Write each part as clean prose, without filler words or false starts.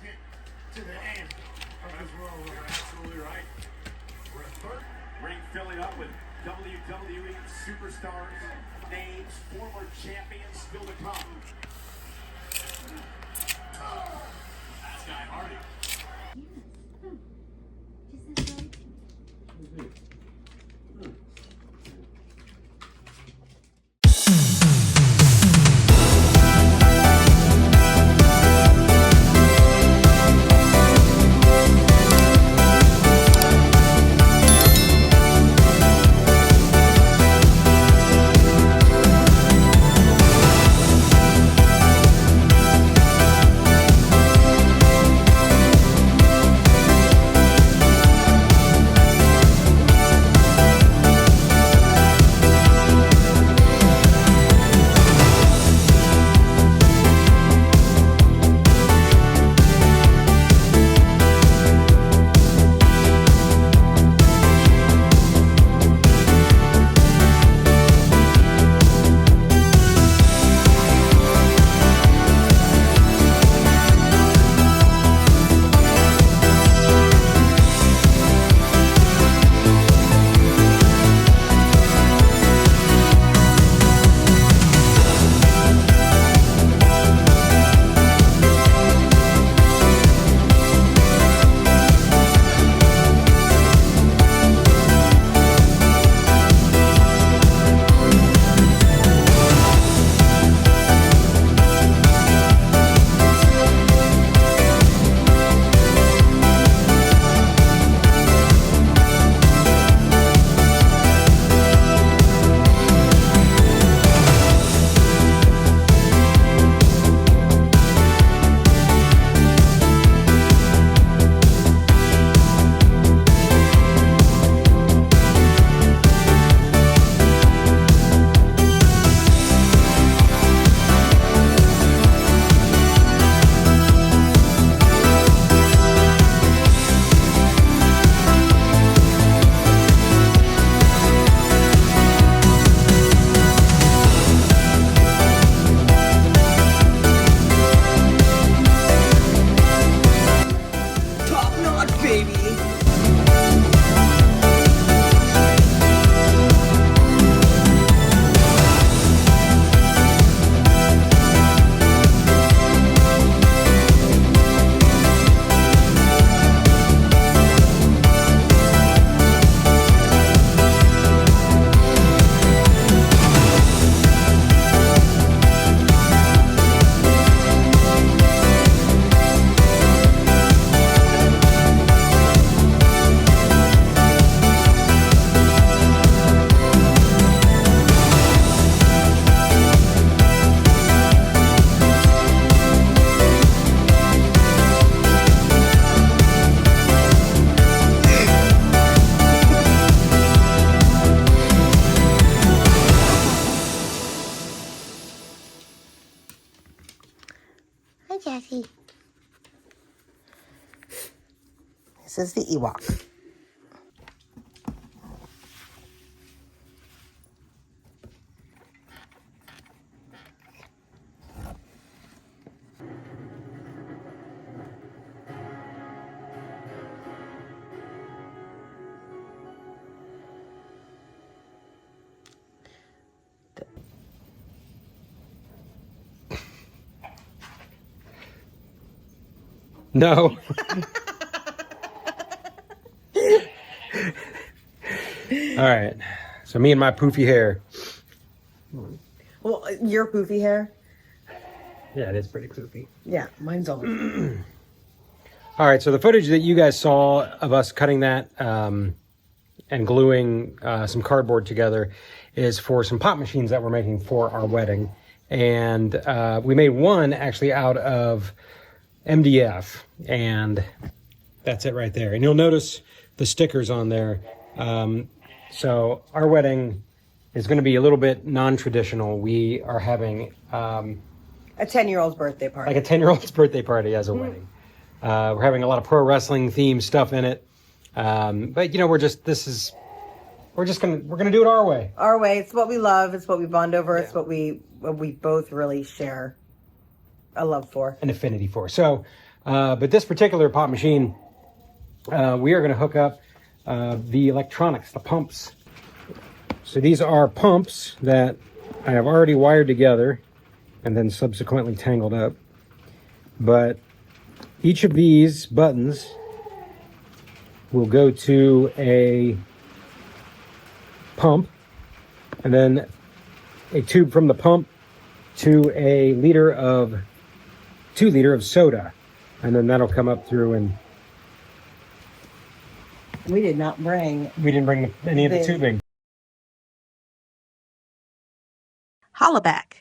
attachment to the end of his role. Absolutely right. We're a third ring filling up with WWE superstars, names, former champions still to come. That's Guy Hardy. Jackie. This is the Ewok. No. All right. So me and my poofy hair. Well, your poofy hair? Yeah, it is pretty poofy. Yeah, mine's all. All right. So the footage that you guys saw of us cutting that and gluing some cardboard together is for some pop machines that we're making for our wedding. And we made one actually out of MDF, and that's it right there. And you'll notice the stickers on there. So our wedding is going to be a little bit non-traditional. We are having a 10-year-old's birthday party. Like a 10-year-old's birthday party as a wedding. We're having a lot of pro wrestling themed stuff in it. But you know, we're gonna do it our way. Our way. It's what we love. It's what we bond over. Yeah. It's what we both really share a love for. An affinity for. So But this particular pop machine, we are going to hook up the electronics, the pumps. So these are pumps that I have already wired together and then subsequently tangled up. But each of these buttons will go to a pump, and then a tube from the pump to a 2 liter of soda, and then that'll come up through. And We didn't bring any of the tubing. Holla back.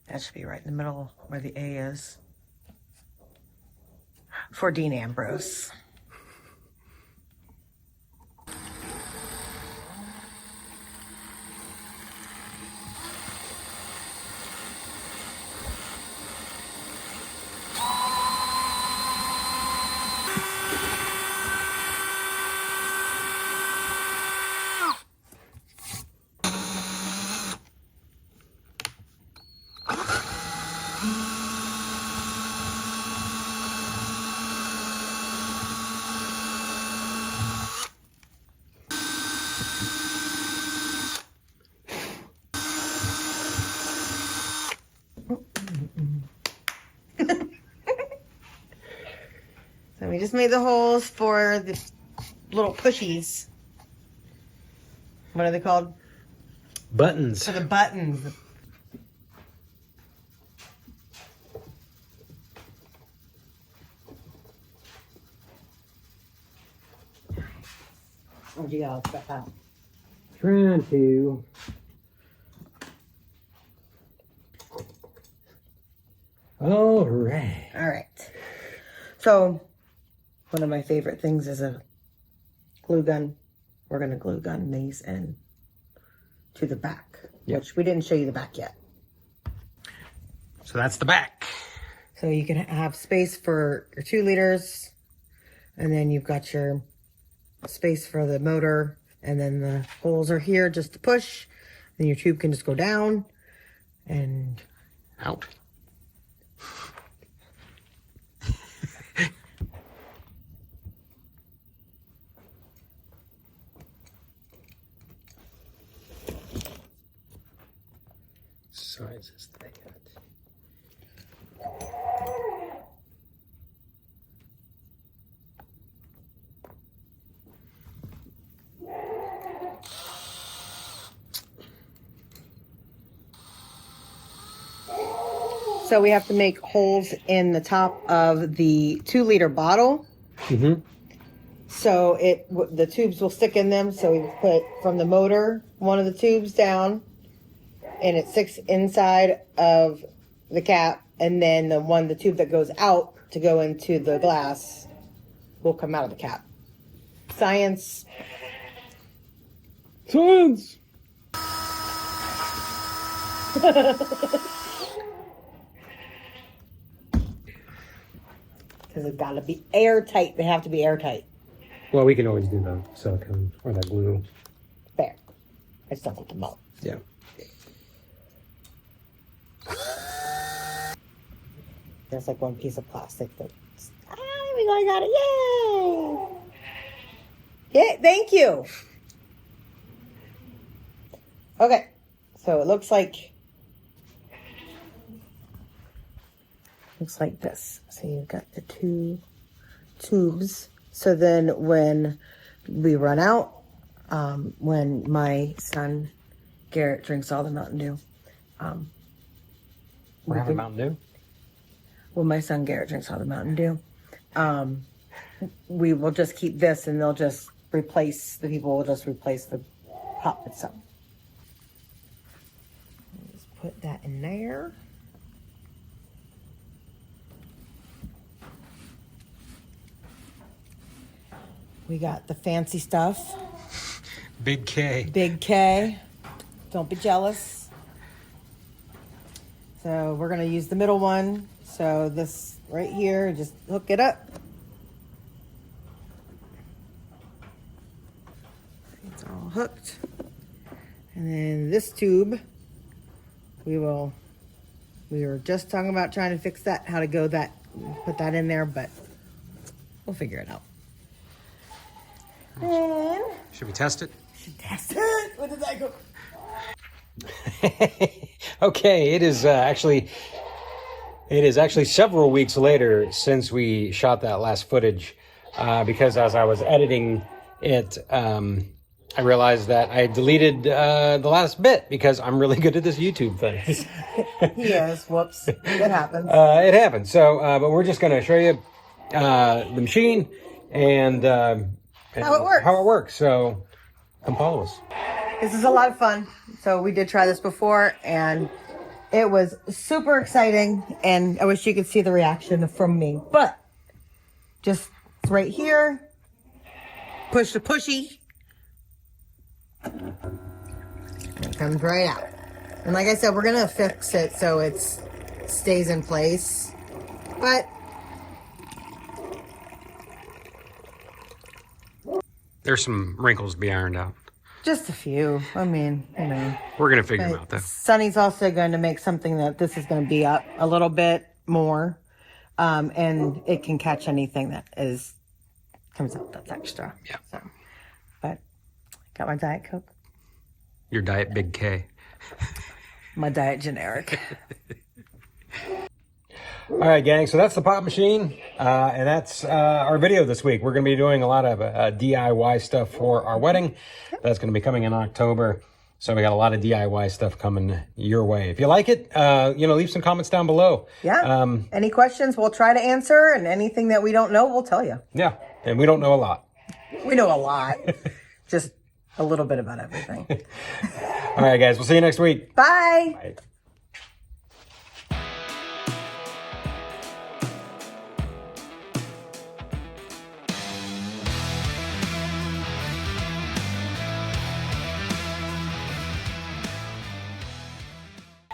That should be right in the middle where the A is. For Dean Ambrose. So we just made the holes for the little pushies. What are they called? Buttons. For the buttons. Where'd you go? Step out. Trying to. All right. All right. So, one of my favorite things is a glue gun. We're going to glue gun these in to the back, which we didn't show you the back yet. So that's the back. So you can have space for your 2 liters, and then you've got your space for the motor, and then the holes are here just to push. Then your tube can just go down and out. Size is that? so we have to make holes in the top of the 2 liter bottle. Mm-hmm. So the tubes will stick in them. So we put from the motor one of the tubes down, and it sticks inside of the cap, and then the tube that goes out to go into the glass will come out of the cap. Science. Science. Because it's got to be airtight. They have to be airtight. Well, we can always do the silicone or that glue. There. I just don't want them out. Yeah. There's like one piece of plastic that's, I got it. Yay! Yeah, thank you. Okay. So it looks like this. So you've got the 2 tubes. So then when we run out, when my son Garrett drinks all the Mountain Dew, We're having Mountain Dew? when my son Garrett drinks all the Mountain Dew, we will just keep this, and they'll just replace, the people will just replace the pop itself. Just put that in there. We got the fancy stuff. Big K. Big K. Don't be jealous. So we're going to use the middle one. So this right here, just hook it up. It's all hooked. And then this tube, we were just talking about trying to fix that, how to go that, put that in there, but we'll figure it out. And Should we test it? test it. What did that go? Okay, it is actually several weeks later since we shot that last footage, because as I was editing it, I realized that I deleted the last bit because I'm really good at this YouTube thing. Yes, whoops. It happens. It happened. So, but we're just going to show you the machine and How it works. How it works. So, come follow us. This is a lot of fun. So we did try this before, and it was super exciting, and I wish you could see the reaction from me. But just right here, push the pushy, and it comes right out. And like I said, we're going to fix it so it stays in place. But There's some wrinkles to be ironed out. just a few. I mean, you know. We're going to figure them out, though. Sonny's also going to make something that this is going to be up a little bit more. And it can catch anything that comes out that's extra. Yeah. So, but got my Diet Coke, Your Diet Big K. my Diet Generic. All right, gang. So that's the pop machine, and that's our video this week. We're going to be doing a lot of DIY stuff for our wedding. That's going to be coming in October. So we got a lot of DIY stuff coming your way. If you like it, leave some comments down below. Yeah. Any questions, we'll try to answer, and anything that we don't know, we'll tell you. Yeah, and we don't know a lot. We know a lot, just a little bit about everything. All right, guys. We'll see you next week. Bye. Bye.